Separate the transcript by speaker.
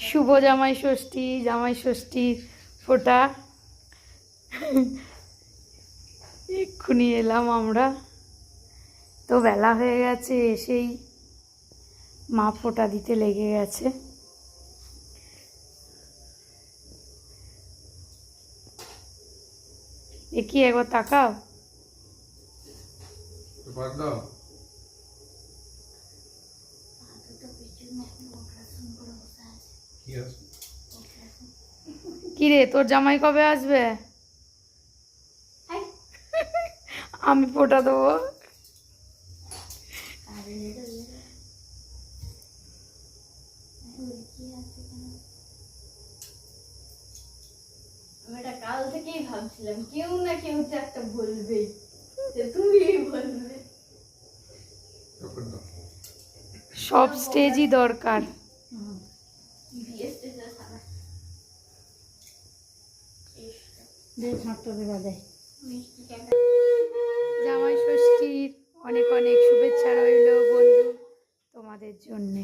Speaker 1: শুভ জামাই ষষ্ঠী, জামাই ষষ্ঠীর ফোঁটা। এক্ষুনি এলাম আমরা, তো বেলা হয়ে গেছে, এসেই মা ফোঁটা দিতে লেগে গেছে। দেখি একবার তাকাও। কিরে তোর জামাই কবে আসবে? আমি ফোঁটা দেবো।
Speaker 2: কাল থেকেই ভাবছিলাম কেউ না কেউ তো একটা বলবেই, তুমি বলবে।
Speaker 1: সব স্টেজই দরকার। জামাই ষষ্ঠীর অনেক অনেক শুভেচ্ছা রইল বন্ধু তোমাদের জন্যে।